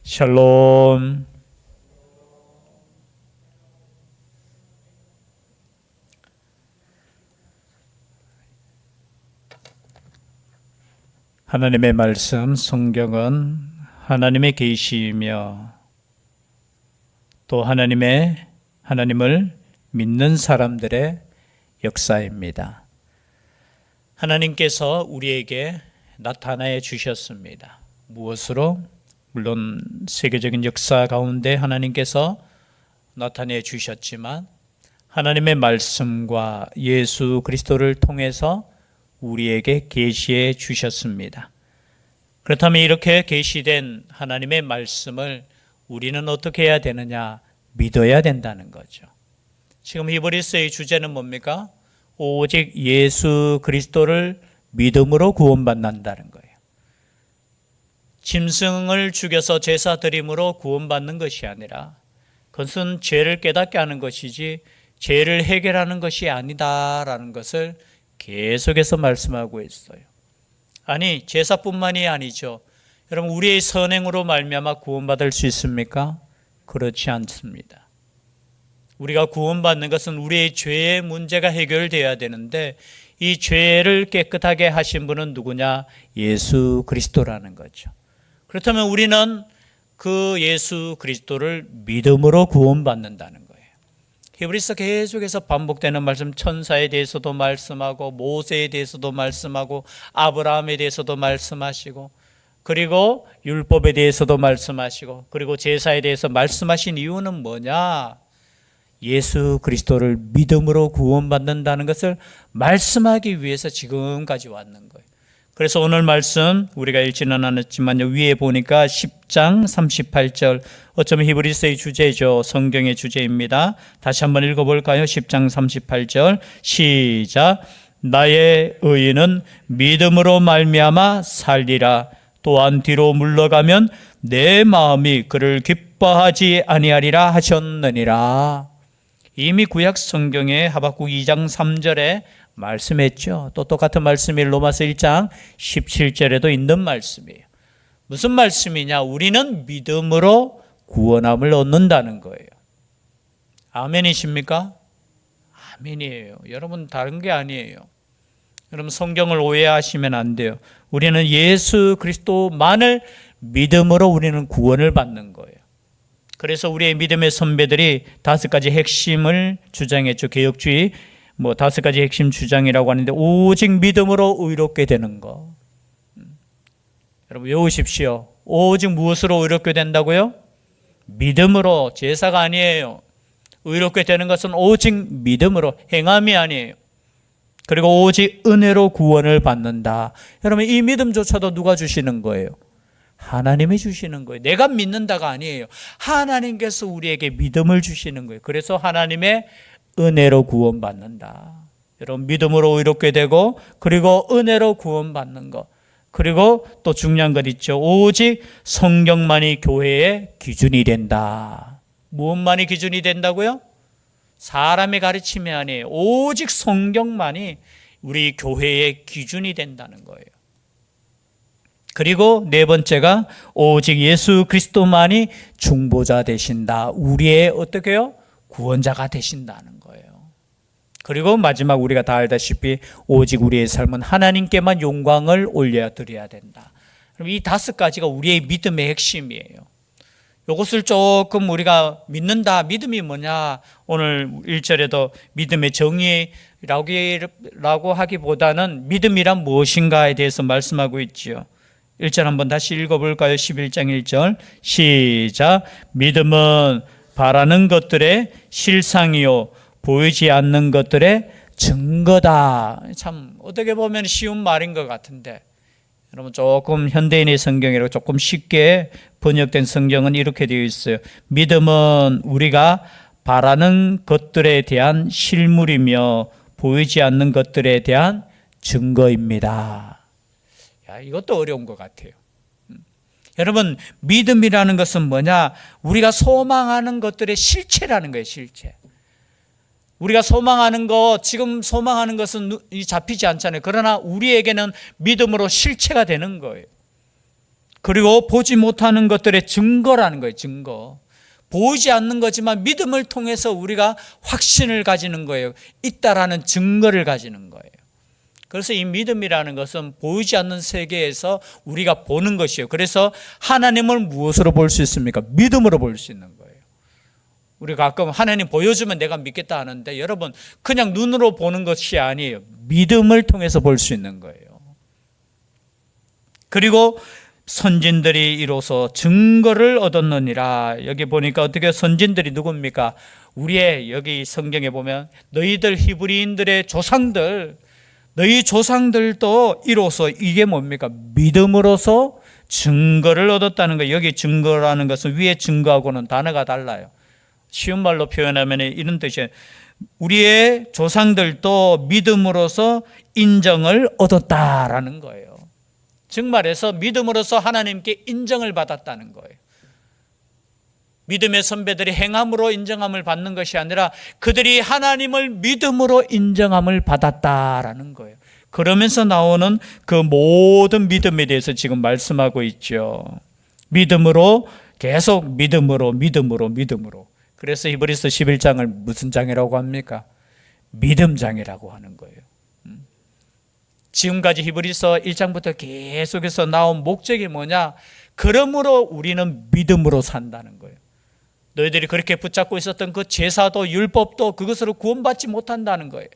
샬롬. 하나님의 말씀, 성경은 하나님의 계시이며 또 하나님을 믿는 사람들의 역사입니다. 하나님께서 우리에게 나타내 주셨습니다. 무엇으로? 물론 세계적인 역사 가운데 하나님께서 나타내 주셨지만 하나님의 말씀과 예수 그리스도를 통해서 우리에게 계시해 주셨습니다. 그렇다면 이렇게 계시된 하나님의 말씀을 우리는 어떻게 해야 되느냐? 믿어야 된다는 거죠. 지금 히브리서의 주제는 뭡니까? 오직 예수 그리스도를 믿음으로 구원받는다는 거예요. 짐승을 죽여서 제사 드림으로 구원받는 것이 아니라 그것은 죄를 깨닫게 하는 것이지 죄를 해결하는 것이 아니다라는 것을 계속해서 말씀하고 있어요. 아니, 제사뿐만이 아니죠. 여러분, 우리의 선행으로 말미암아 구원받을 수 있습니까? 그렇지 않습니다. 우리가 구원받는 것은 우리의 죄의 문제가 해결되어야 되는데 이 죄를 깨끗하게 하신 분은 누구냐? 예수 그리스도라는 거죠. 그렇다면 우리는 그 예수 그리스도를 믿음으로 구원받는다는 거예요. 히브리서 계속해서 반복되는 말씀, 천사에 대해서도 말씀하고 모세에 대해서도 말씀하고 아브라함에 대해서도 말씀하시고 그리고 율법에 대해서도 말씀하시고 그리고 제사에 대해서 말씀하신 이유는 뭐냐? 예수 그리스도를 믿음으로 구원받는다는 것을 말씀하기 위해서 지금까지 왔는 거예요. 그래서 오늘 말씀 우리가 읽지는 않았지만요, 위에 보니까 10장 38절, 어쩌면 히브리서의 주제죠. 성경의 주제입니다. 다시 한번 읽어볼까요? 10장 38절 시작. 나의 의인은 믿음으로 말미암아 살리라. 또한 뒤로 물러가면 내 마음이 그를 기뻐하지 아니하리라 하셨느니라. 이미 구약 성경의 하박국 2장 3절에 말씀했죠. 또 똑같은 말씀이 로마서 1장 17절에도 있는 말씀이에요. 무슨 말씀이냐? 우리는 믿음으로 구원함을 얻는다는 거예요. 아멘이십니까? 아멘이에요. 여러분, 다른 게 아니에요. 여러분, 성경을 오해하시면 안 돼요. 우리는 예수 그리스도만을 믿음으로 우리는 구원을 받는 거예요. 그래서 우리의 믿음의 선배들이 5가지 핵심을 주장했죠. 개혁주의 5가지 핵심 주장이라고 하는데, 오직 믿음으로 의롭게 되는 거. 여러분 외우십시오. 오직 무엇으로 의롭게 된다고요? 믿음으로. 제사가 아니에요. 의롭게 되는 것은 오직 믿음으로, 행함이 아니에요. 그리고 오직 은혜로 구원을 받는다. 여러분, 이 믿음조차도 누가 주시는 거예요? 하나님이 주시는 거예요. 내가 믿는다가 아니에요. 하나님께서 우리에게 믿음을 주시는 거예요. 그래서 하나님의 은혜로 구원받는다. 여러분, 믿음으로 의롭게 되고 그리고 은혜로 구원받는 것. 그리고 또 중요한 것 있죠. 오직 성경만이 교회의 기준이 된다. 무엇만이 기준이 된다고요? 사람의 가르침이 아니에요. 오직 성경만이 우리 교회의 기준이 된다는 거예요. 그리고 네 번째가 오직 예수 그리스도만이 중보자 되신다. 우리의 어떻게요? 구원자가 되신다는 거예요. 그리고 마지막 우리가 다 알다시피 오직 우리의 삶은 하나님께만 영광을 올려드려야 된다. 이 5가지가 우리의 믿음의 핵심이에요. 이것을 조금 우리가 믿는다. 믿음이 뭐냐? 오늘 1절에도 믿음의 정의라고 하기보다는 믿음이란 무엇인가에 대해서 말씀하고 있지요. 1절 한번 다시 읽어볼까요? 11장 1절 시작. 믿음은 바라는 것들의 실상이요 보이지 않는 것들의 증거다. 참 어떻게 보면 쉬운 말인 것 같은데 여러분, 조금 현대인의 성경이라고 조금 쉽게 번역된 성경은 이렇게 되어 있어요. 믿음은 우리가 바라는 것들에 대한 실물이며 보이지 않는 것들에 대한 증거입니다. 이것도 어려운 것 같아요. 여러분, 믿음이라는 것은 뭐냐? 우리가 소망하는 것들의 실체라는 거예요. 실체. 우리가 소망하는 것, 지금 소망하는 것은 잡히지 않잖아요. 그러나 우리에게는 믿음으로 실체가 되는 거예요. 그리고 보지 못하는 것들의 증거라는 거예요. 증거. 보이지 않는 거지만 믿음을 통해서 우리가 확신을 가지는 거예요. 있다라는 증거를 가지는 거예요. 그래서 이 믿음이라는 것은 보이지 않는 세계에서 우리가 보는 것이에요. 그래서 하나님을 무엇으로 볼 수 있습니까? 믿음으로 볼 수 있는 거예요. 우리가 가끔 하나님 보여주면 내가 믿겠다 하는데, 여러분 그냥 눈으로 보는 것이 아니에요. 믿음을 통해서 볼 수 있는 거예요. 그리고 선진들이 이로써 증거를 얻었느니라. 여기 보니까 어떻게 선진들이 누굽니까? 우리의 여기 성경에 보면 너희들 히브리인들의 조상들, 너희 조상들도 이로써, 이게 뭡니까? 믿음으로써 증거를 얻었다는 거예요. 여기 증거라는 것은 위에 증거하고는 단어가 달라요. 쉬운 말로 표현하면 이런 뜻이에요. 우리의 조상들도 믿음으로써 인정을 얻었다라는 거예요. 즉 말해서 믿음으로써 하나님께 인정을 받았다는 거예요. 믿음의 선배들이 행함으로 인정함을 받는 것이 아니라 그들이 하나님을 믿음으로 인정함을 받았다라는 거예요. 그러면서 나오는 그 모든 믿음에 대해서 지금 말씀하고 있죠. 믿음으로, 계속 믿음으로. 그래서 히브리서 11장을 무슨 장이라고 합니까? 믿음장이라고 하는 거예요. 지금까지 히브리서 1장부터 계속해서 나온 목적이 뭐냐? 그러므로 우리는 믿음으로 산다는 거예요. 너희들이 그렇게 붙잡고 있었던 그 제사도 율법도 그것으로 구원받지 못한다는 거예요.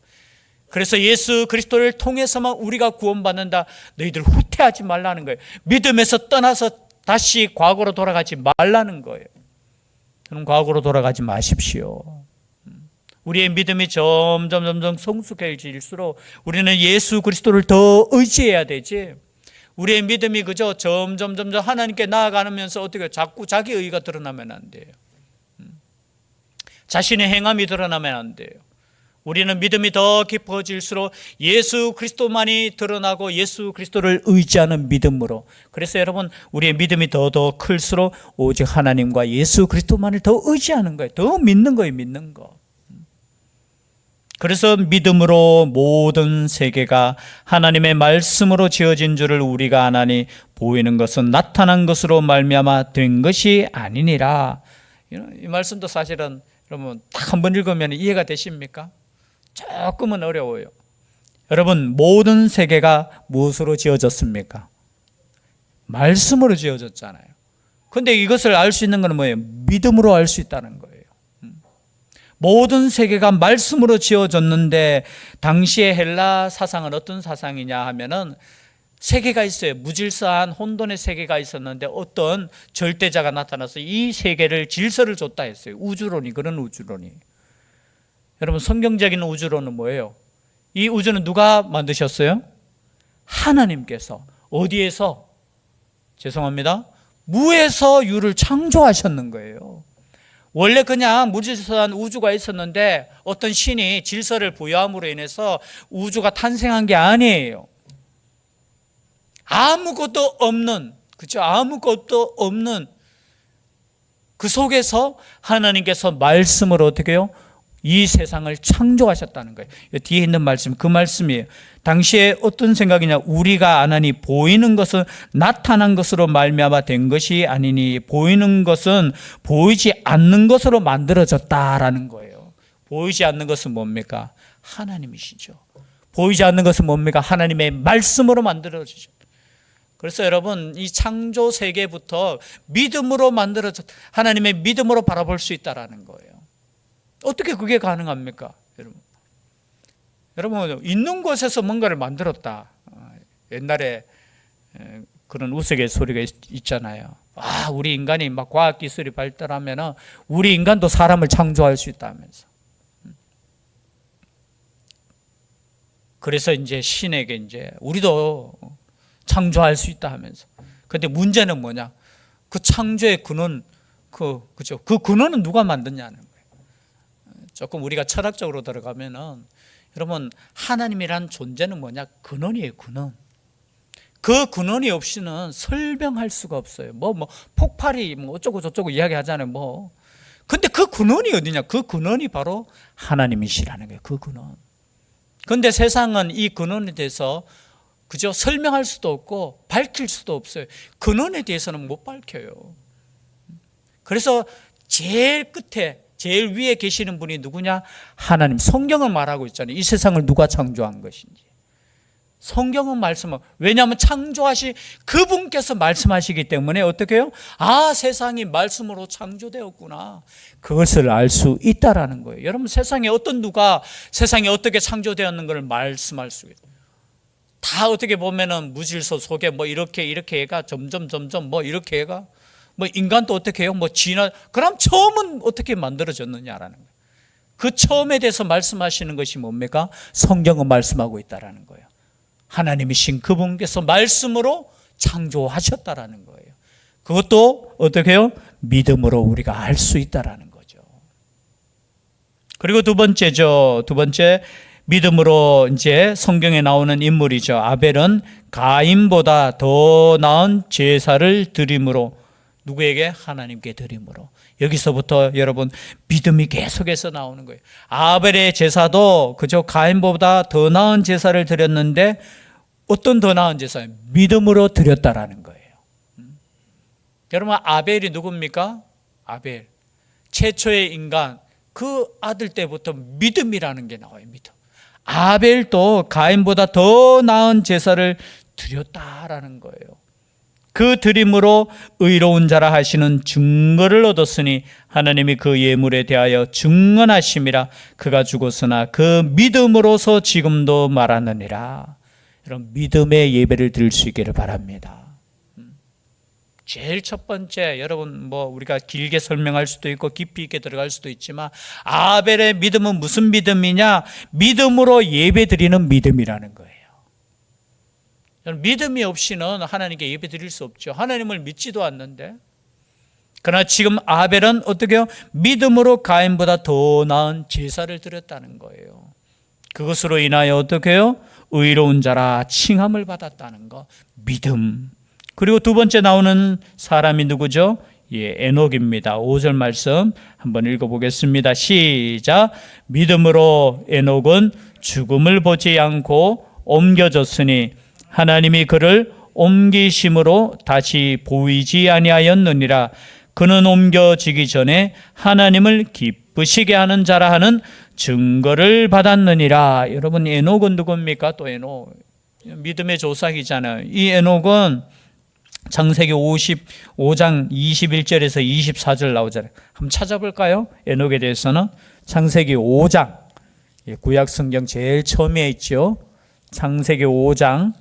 그래서 예수 그리스도를 통해서만 우리가 구원받는다. 너희들 후퇴하지 말라는 거예요. 믿음에서 떠나서 다시 과거로 돌아가지 말라는 거예요. 그럼 과거로 돌아가지 마십시오. 우리의 믿음이 점점 성숙해질수록 우리는 예수 그리스도를 더 의지해야 되지. 우리의 믿음이 그저 점점 하나님께 나아가면서 어떻게 자꾸 자기 의가 드러나면 안 돼요. 자신의 행함이 드러나면 안 돼요. 우리는 믿음이 더 깊어질수록 예수 그리스도만이 드러나고 예수 그리스도를 의지하는 믿음으로. 그래서 여러분, 우리의 믿음이 더 클수록 오직 하나님과 예수 그리스도만을 더 의지하는 거예요. 더 믿는 거예요. 믿는 거. 그래서 믿음으로 모든 세계가 하나님의 말씀으로 지어진 줄을 우리가 아나니 보이는 것은 나타난 것으로 말미암아 된 것이 아니니라. 이 말씀도 사실은 여러분 딱 한 번 읽으면 이해가 되십니까? 조금은 어려워요. 여러분, 모든 세계가 무엇으로 지어졌습니까? 말씀으로 지어졌잖아요. 그런데 이것을 알 수 있는 건 뭐예요? 믿음으로 알 수 있다는 거예요. 모든 세계가 말씀으로 지어졌는데, 당시의 헬라 사상은 어떤 사상이냐 하면은 세계가 있어요. 무질서한 혼돈의 세계가 있었는데 어떤 절대자가 나타나서 이 세계를 질서를 줬다 했어요. 우주론이, 그런 우주론이. 여러분, 성경적인 우주론은 뭐예요? 이 우주는 누가 만드셨어요? 하나님께서. 어디에서? 죄송합니다. 무에서 유를 창조하셨는 거예요. 원래 그냥 무질서한 우주가 있었는데 어떤 신이 질서를 부여함으로 인해서 우주가 탄생한 게 아니에요. 아무것도 없는, 그렇죠? 아무것도 없는 그 속에서 하나님께서 말씀으로 어떻게 해요? 이 세상을 창조하셨다는 거예요. 뒤에 있는 말씀, 그 말씀이에요. 당시에 어떤 생각이냐? 우리가 아나니 보이는 것은 나타난 것으로 말미암아 된 것이 아니니 보이는 것은 보이지 않는 것으로 만들어졌다라는 거예요. 보이지 않는 것은 뭡니까? 하나님이시죠. 보이지 않는 것은 뭡니까? 하나님의 말씀으로 만들어지죠. 그래서 여러분, 이 창조 세계부터 믿음으로 만들어졌, 하나님의 믿음으로 바라볼 수 있다라는 거예요. 어떻게 그게 가능합니까? 여러분, 있는 곳에서 뭔가를 만들었다. 옛날에 그런 우스갯소리가 있잖아요. 우리 인간이 막 과학기술이 발달하면 우리 인간도 사람을 창조할 수 있다면서. 그래서 이제 신에게 이제 우리도 창조할 수 있다 하면서. 근데 문제는 뭐냐? 그 창조의 근원, 그죠? 그 근원은 누가 만드냐는 거예요. 조금 우리가 철학적으로 들어가면은, 여러분, 하나님이란 존재는 뭐냐? 근원이에요, 근원. 그 근원이 없이는 설명할 수가 없어요. 폭발이 어쩌고 저쩌고 이야기하잖아요, 근데 그 근원이 어디냐? 그 근원이 바로 하나님이시라는 거예요, 그 근원. 근데 세상은 이 근원에 대해서 그저 설명할 수도 없고 밝힐 수도 없어요. 근원에 대해서는 못 밝혀요. 그래서 제일 끝에 제일 위에 계시는 분이 누구냐? 하나님. 성경은 말하고 있잖아요. 이 세상을 누가 창조한 것인지. 성경은 말씀하고, 왜냐하면 창조하시 그분께서 말씀하시기 때문에 어떻게 해요? 아, 세상이 말씀으로 창조되었구나. 그것을 알 수 있다라는 거예요. 여러분, 세상에 어떤 누가 세상이 어떻게 창조되었는 걸 말씀할 수 있어요. 다 어떻게 보면은 무질서 속에 뭐 이렇게 해가 점점 뭐 이렇게 해가 뭐 인간도 어떻게 해요? 뭐 그럼 처음은 어떻게 만들어졌느냐라는 거예요. 그 처음에 대해서 말씀하시는 것이 뭡니까? 성경은 말씀하고 있다라는 거예요. 하나님이신 그분께서 말씀으로 창조하셨다라는 거예요. 그것도 어떻게 해요? 믿음으로 우리가 알 수 있다라는 거죠. 그리고 두 번째 믿음으로 이제 성경에 나오는 인물이죠. 아벨은 가인보다 더 나은 제사를 드림으로, 누구에게? 하나님께 드림으로. 여기서부터 여러분 믿음이 계속해서 나오는 거예요. 아벨의 제사도 그저 가인보다 더 나은 제사를 드렸는데, 어떤 더 나은 제사예요? 믿음으로 드렸다라는 거예요. 여러분, 아벨이 누굽니까? 아벨, 최초의 인간, 그 아들 때부터 믿음이라는 게 나와요. 믿음. 아벨도 가인보다 더 나은 제사를 드렸다라는 거예요. 그 드림으로 의로운 자라 하시는 증거를 얻었으니 하나님이 그 예물에 대하여 증언하심이라. 그가 죽었으나 그 믿음으로서 지금도 말하느니라. 여러분, 믿음의 예배를 드릴 수 있기를 바랍니다. 제일 첫 번째, 여러분 뭐 우리가 길게 설명할 수도 있고 깊이 있게 들어갈 수도 있지만, 아벨의 믿음은 무슨 믿음이냐? 믿음으로 예배 드리는 믿음이라는 거예요. 믿음이 없이는 하나님께 예배 드릴 수 없죠. 하나님을 믿지도 않는데. 그러나 지금 아벨은 어떻게 해요? 믿음으로 가인보다 더 나은 제사를 드렸다는 거예요. 그것으로 인하여 어떻게 해요? 의로운 자라 칭함을 받았다는 거. 믿음. 그리고 두 번째 나오는 사람이 누구죠? 에녹입니다. 5절 말씀 한번 읽어보겠습니다. 시작. 믿음으로 에녹은 죽음을 보지 않고 옮겨졌으니 하나님이 그를 옮기심으로 다시 보이지 아니하였느니라. 그는 옮겨지기 전에 하나님을 기쁘시게 하는 자라 하는 증거를 받았느니라. 여러분, 에녹은 누굽니까? 또 에녹, 믿음의 조상이잖아요. 이 에녹은 창세기 55장 21절에서 24절 나오잖아요. 한번 찾아볼까요? 에녹에 대해서는 창세기 5장, 구약 성경 제일 처음에 있죠. 창세기 5장,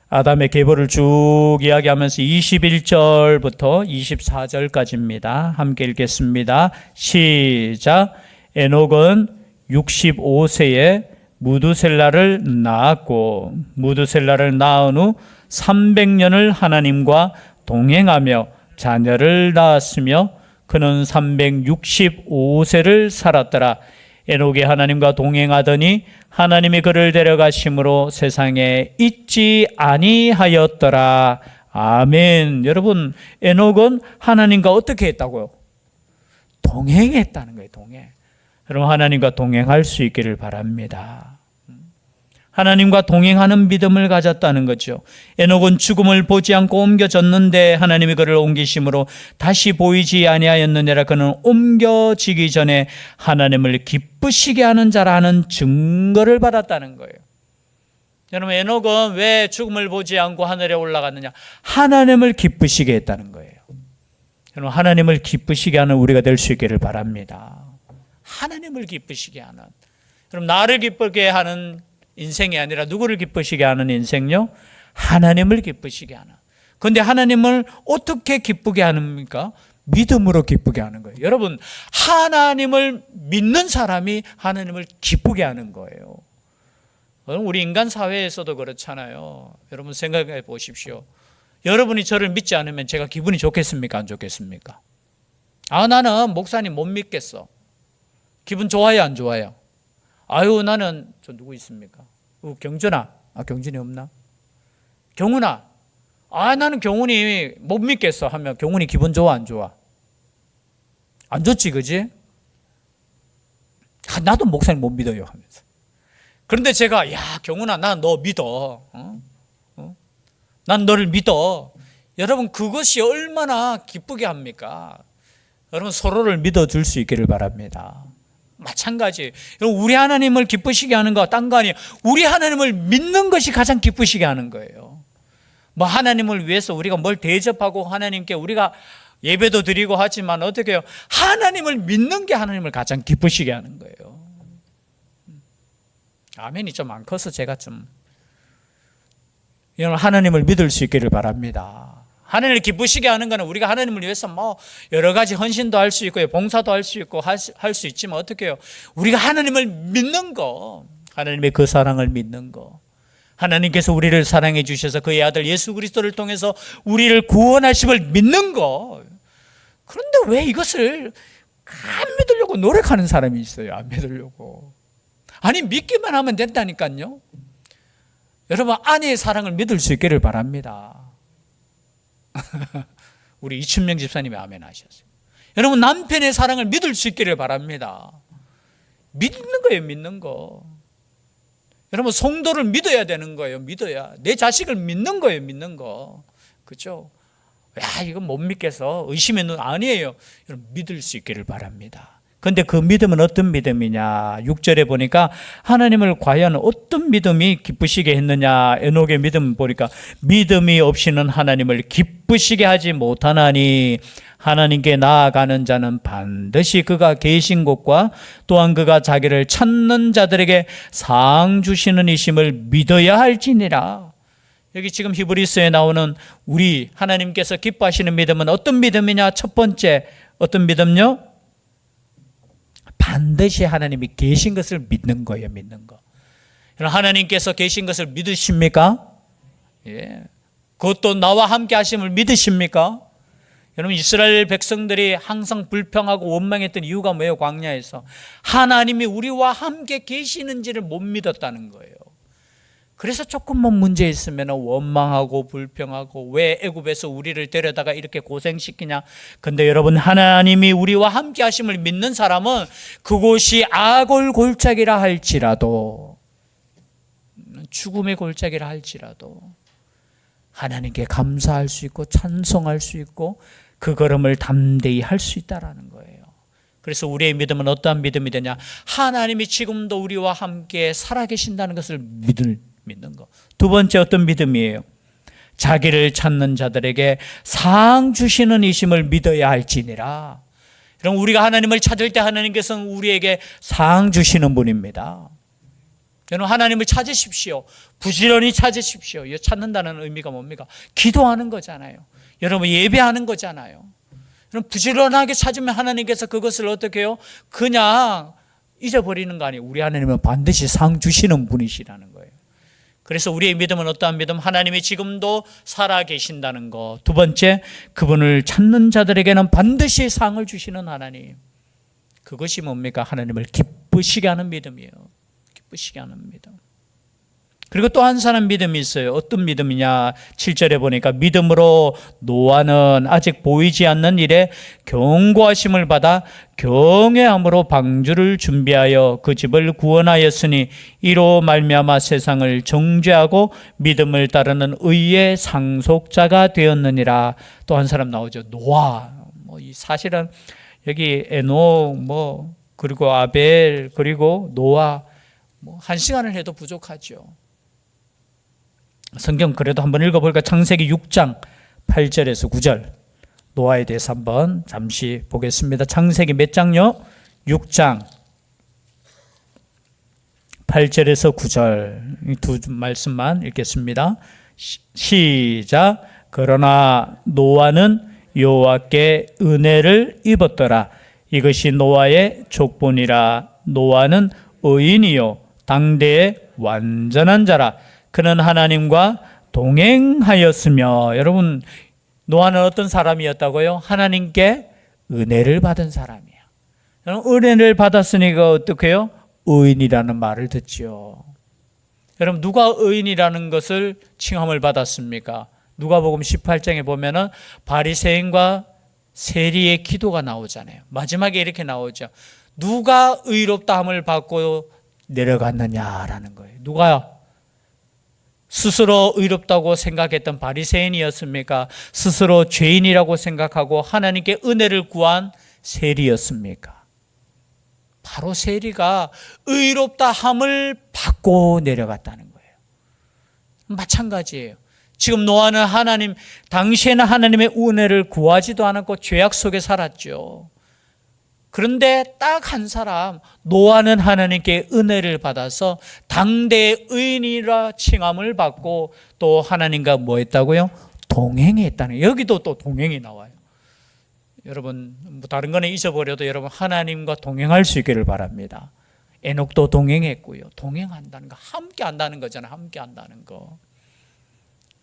아담의 계보를 쭉 이야기하면서 21절부터 24절까지입니다. 함께 읽겠습니다. 시작. 에녹은 65세에 무두셀라를 낳았고, 무두셀라를 낳은 후 300년을 하나님과 동행하며 자녀를 낳았으며 그는 365세를 살았더라. 에녹이 하나님과 동행하더니 하나님이 그를 데려가심으로 세상에 있지 아니하였더라. 아멘. 여러분, 에녹은 하나님과 어떻게 했다고요? 동행했다는 거예요. 동행. 여러분, 하나님과 동행할 수 있기를 바랍니다. 하나님과 동행하는 믿음을 가졌다는 거죠. 에녹은 죽음을 보지 않고 옮겨졌는데 하나님이 그를 옮기심으로 다시 보이지 아니하였느니라. 그는 옮겨지기 전에 하나님을 기쁘시게 하는 자라 하는 증거를 받았다는 거예요. 여러분, 에녹은 왜 죽음을 보지 않고 하늘에 올라갔느냐? 하나님을 기쁘시게 했다는 거예요. 여러분, 하나님을 기쁘시게 하는 우리가 될 수 있기를 바랍니다. 하나님을 기쁘시게 하는, 그럼 나를 기쁘게 하는 인생이 아니라 누구를 기쁘시게 하는 인생요? 하나님을 기쁘시게 하는. 그런데 하나님을 어떻게 기쁘게 하십니까? 믿음으로 기쁘게 하는 거예요. 여러분, 하나님을 믿는 사람이 하나님을 기쁘게 하는 거예요. 우리 인간 사회에서도 그렇잖아요. 여러분 생각해 보십시오. 여러분이 저를 믿지 않으면 제가 기분이 좋겠습니까? 안 좋겠습니까? 나는 목사님 못 믿겠어. 기분 좋아요? 안 좋아요? 아유, 나는 저 누구 있습니까? 경준아. 경준이 없나? 경훈아. 나는 경훈이 못 믿겠어 하면 경훈이 기분 좋아? 안 좋아? 안 좋지, 그지? 나도 목사님 못 믿어요 하면서. 그런데 제가 야 경훈아 나 너 믿어. 난 너를 믿어. 여러분 그것이 얼마나 기쁘게 합니까? 여러분 서로를 믿어줄 수 있기를 바랍니다. 마찬가지. 우리 하나님을 기쁘시게 하는 거 딴 거 아니에요. 우리 하나님을 믿는 것이 가장 기쁘시게 하는 거예요. 뭐 하나님을 위해서 우리가 뭘 대접하고 하나님께 우리가 예배도 드리고 하지만 어떻게 해요? 하나님을 믿는 게 하나님을 가장 기쁘시게 하는 거예요. 아멘이 좀 안 커서 제가 좀 여러분 하나님을 믿을 수 있기를 바랍니다. 하나님을 기쁘시게 하는 것은 우리가 하나님을 위해서 뭐 여러 가지 헌신도 할 수 있고 봉사도 할 수 있고 할 수 있지만 어떻게 해요? 우리가 하나님을 믿는 거, 하나님의 그 사랑을 믿는 거, 하나님께서 우리를 사랑해 주셔서 그의 아들 예수 그리스도를 통해서 우리를 구원하심을 믿는 거. 그런데 왜 이것을 안 믿으려고 노력하는 사람이 있어요? 안 믿으려고. 아니 믿기만 하면 된다니까요. 여러분 아내의 사랑을 믿을 수 있기를 바랍니다. 우리 이춘명 집사님이 아멘 하셨어요. 여러분 남편의 사랑을 믿을 수 있기를 바랍니다. 믿는 거예요. 믿는 거. 여러분 성도를 믿어야 되는 거예요. 믿어야. 내 자식을 믿는 거예요. 믿는 거. 그렇죠? 야 이건 못 믿겠어. 의심의 눈 아니에요. 여러분 믿을 수 있기를 바랍니다. 그런데 그 믿음은 어떤 믿음이냐? 6절에 보니까 하나님을 과연 어떤 믿음이 기쁘시게 했느냐? 에녹의 믿음 보니까 믿음이 없이는 하나님을 기쁘시게 하지 못하나니 하나님께 나아가는 자는 반드시 그가 계신 곳과 또한 그가 자기를 찾는 자들에게 상 주시는 이심을 믿어야 할지니라. 여기 지금 히브리서에 나오는 우리 하나님께서 기뻐하시는 믿음은 어떤 믿음이냐? 첫 번째 어떤 믿음요? 반드시 하나님이 계신 것을 믿는 거예요. 믿는 거. 하나님께서 계신 것을 믿으십니까? 예. 그것도 나와 함께 하심을 믿으십니까? 여러분 이스라엘 백성들이 항상 불평하고 원망했던 이유가 뭐예요? 광야에서 하나님이 우리와 함께 계시는지를 못 믿었다는 거예요. 그래서 조금만 문제 있으면 원망하고 불평하고 왜 애굽에서 우리를 데려다가 이렇게 고생시키냐. 근데 여러분 하나님이 우리와 함께 하심을 믿는 사람은 그곳이 아골 골짜기라 할지라도 죽음의 골짜기라 할지라도 하나님께 감사할 수 있고 찬송할 수 있고 그 걸음을 담대히 할 수 있다라는 거예요. 그래서 우리의 믿음은 어떠한 믿음이 되냐? 하나님이 지금도 우리와 함께 살아계신다는 것을 믿는 거. 두 번째 어떤 믿음이에요? 자기를 찾는 자들에게 상 주시는 이심을 믿어야 할지니라. 그럼 우리가 하나님을 찾을 때 하나님께서는 우리에게 상 주시는 분입니다. 여러분 하나님을 찾으십시오. 부지런히 찾으십시오. 이 찾는다는 의미가 뭡니까? 기도하는 거잖아요. 여러분 예배하는 거잖아요. 여러분 부지런하게 찾으면 하나님께서 그것을 어떻게 해요? 그냥 잊어버리는 거 아니에요. 우리 하나님은 반드시 상 주시는 분이시라는 거예요. 그래서 우리의 믿음은 어떠한 믿음? 하나님이 지금도 살아계신다는 거. 두 번째, 그분을 찾는 자들에게는 반드시 상을 주시는 하나님. 그것이 뭡니까? 하나님을 기쁘시게 하는 믿음이에요. 기쁘시게 하는 믿음. 그리고 또 한 사람 믿음이 있어요. 어떤 믿음이냐? 7절에 보니까 믿음으로 노아는 아직 보이지 않는 일에 경고하심을 받아 경외함으로 방주를 준비하여 그 집을 구원하였으니 이로 말미암아 세상을 정죄하고 믿음을 따르는 의의 상속자가 되었느니라. 또 한 사람 나오죠. 노아. 사실은 여기 에녹 그리고 아벨 그리고 노아 한 시간을 해도 부족하죠. 성경 그래도 한번 읽어볼까? 창세기 6장 8절에서 9절 노아에 대해서 한번 잠시 보겠습니다. 창세기 몇 장요? 6장 8절에서 9절 이 두 말씀만 읽겠습니다. 시작. 그러나 노아는 여호와께 은혜를 입었더라. 이것이 노아의 족본이라. 노아는 의인이요 당대의 완전한 자라. 그는 하나님과 동행하였으며. 여러분 노아는 어떤 사람이었다고요? 하나님께 은혜를 받은 사람이에요. 여러분 은혜를 받았으니까 어떻게 해요? 의인이라는 말을 듣죠. 여러분 누가 의인이라는 것을 칭함을 받았습니까? 누가복음 18장에 보면은 바리새인과 세리의 기도가 나오잖아요. 마지막에 이렇게 나오죠. 누가 의롭다함을 받고 내려갔느냐라는 거예요. 누가요? 스스로 의롭다고 생각했던 바리새인이었습니까? 스스로 죄인이라고 생각하고 하나님께 은혜를 구한 세리였습니까? 바로 세리가 의롭다 함을 받고 내려갔다는 거예요. 마찬가지예요. 지금 노아는 당시에는 하나님의 은혜를 구하지도 않았고 죄악 속에 살았죠. 그런데 딱 한 사람, 노아는 하나님께 은혜를 받아서 당대의 의인이라 칭함을 받고 또 하나님과 뭐 했다고요? 동행했다는 거예요. 여기도 또 동행이 나와요. 여러분, 다른 거는 잊어버려도 여러분 하나님과 동행할 수 있기를 바랍니다. 에녹도 동행했고요. 동행한다는 거, 함께 한다는 거잖아요. 함께 한다는 거.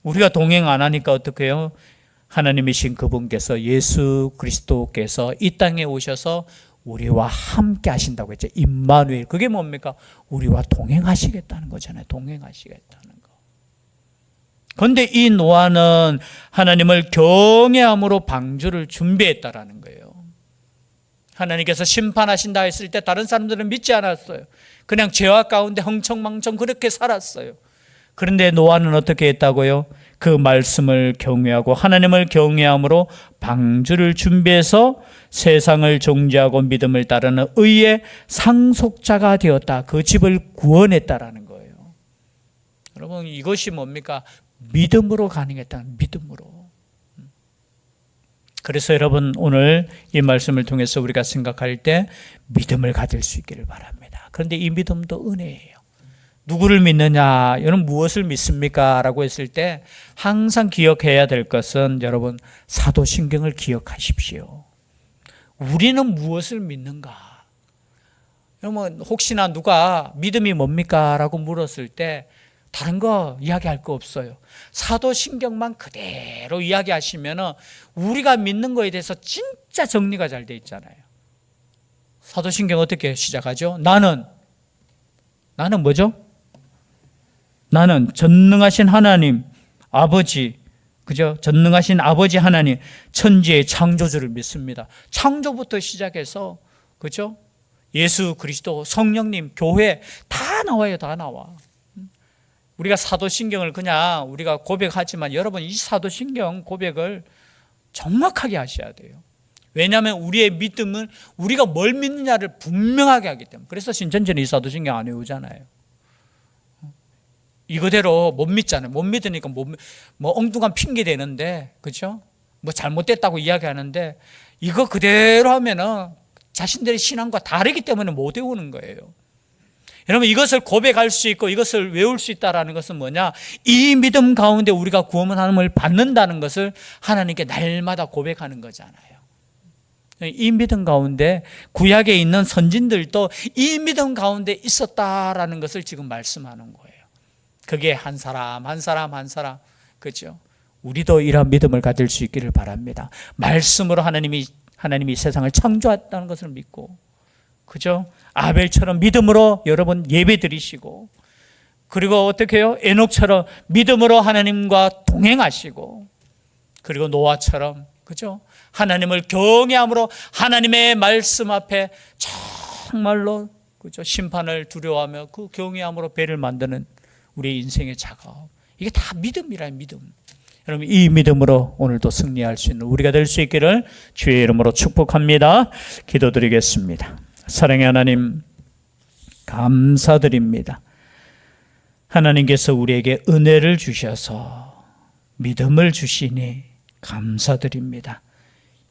우리가 동행 안 하니까 어떻게 해요? 하나님이신 그분께서 예수 그리스도께서 이 땅에 오셔서 우리와 함께 하신다고 했죠. 임마누엘. 그게 뭡니까? 우리와 동행하시겠다는 거잖아요. 동행하시겠다는 거. 그런데 이 노아는 하나님을 경외함으로 방주를 준비했다라는 거예요. 하나님께서 심판하신다 했을 때 다른 사람들은 믿지 않았어요. 그냥 죄악 가운데 흥청망청 그렇게 살았어요. 그런데 노아는 어떻게 했다고요? 그 말씀을 경외하고 하나님을 경외함으로 방주를 준비해서 세상을 존재하고 믿음을 따르는 의의 상속자가 되었다. 그 집을 구원했다라는 거예요. 여러분, 이것이 뭡니까? 믿음으로 가능했다는, 믿음으로. 그래서 여러분, 오늘 이 말씀을 통해서 우리가 생각할 때 믿음을 가질 수 있기를 바랍니다. 그런데 이 믿음도 은혜예요. 누구를 믿느냐, 여러분 무엇을 믿습니까? 라고 했을 때 항상 기억해야 될 것은 여러분 사도신경을 기억하십시오. 우리는 무엇을 믿는가? 여러분 혹시나 누가 믿음이 뭡니까? 라고 물었을 때 다른 거 이야기할 거 없어요. 사도신경만 그대로 이야기하시면 우리가 믿는 거에 대해서 진짜 정리가 잘 돼 있잖아요. 사도신경 어떻게 시작하죠? 나는 뭐죠? 나는 전능하신 하나님, 아버지, 그죠? 전능하신 아버지 하나님, 천지의 창조주를 믿습니다. 창조부터 시작해서, 그죠? 예수 그리스도, 성령님, 교회 다 나와요, 다 나와. 우리가 사도신경을 그냥 우리가 고백하지만 여러분 이 사도신경 고백을 정확하게 하셔야 돼요. 왜냐하면 우리의 믿음은 우리가 뭘 믿느냐를 분명하게 하기 때문에. 그래서 신천지는 이 사도신경 안 외우잖아요. 이거대로 못 믿잖아요. 못 믿으니까 뭐 엉뚱한 핑계 대는데, 그렇죠? 뭐 잘못됐다고 이야기하는데 이거 그대로 하면은 자신들의 신앙과 다르기 때문에 못 외우는 거예요. 여러분 이것을 고백할 수 있고 이것을 외울 수 있다는 것은 뭐냐? 이 믿음 가운데 우리가 구원함을 받는다는 것을 하나님께 날마다 고백하는 거잖아요. 이 믿음 가운데 구약에 있는 선진들도 이 믿음 가운데 있었다라는 것을 지금 말씀하는 거예요. 그게 한 사람 그렇죠? 우리도 이런 믿음을 가질 수 있기를 바랍니다. 말씀으로 하나님이 세상을 창조했다는 것을 믿고, 그죠? 아벨처럼 믿음으로 여러분 예배 드리시고, 그리고 어떻게 해요? 에녹처럼 믿음으로 하나님과 동행하시고, 그리고 노아처럼, 그죠? 하나님을 경외함으로 하나님의 말씀 앞에 정말로, 그죠? 심판을 두려워하며 그 경외함으로 배를 만드는 우리 인생의 작업. 이게 다 믿음이라, 믿음. 여러분 이 믿음으로 오늘도 승리할 수 있는 우리가 될 수 있기를 주의 이름으로 축복합니다. 기도드리겠습니다. 사랑의 하나님 감사드립니다. 하나님께서 우리에게 은혜를 주셔서 믿음을 주시니 감사드립니다.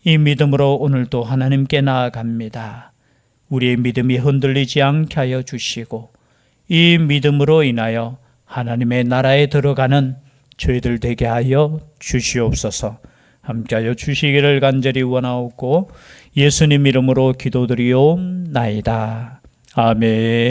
이 믿음으로 오늘도 하나님께 나아갑니다. 우리의 믿음이 흔들리지 않게 하여 주시고 이 믿음으로 인하여 하나님의 나라에 들어가는 저희들 되게 하여 주시옵소서. 함께하여 주시기를 간절히 원하옵고 예수님 이름으로 기도드리옵나이다. 아멘.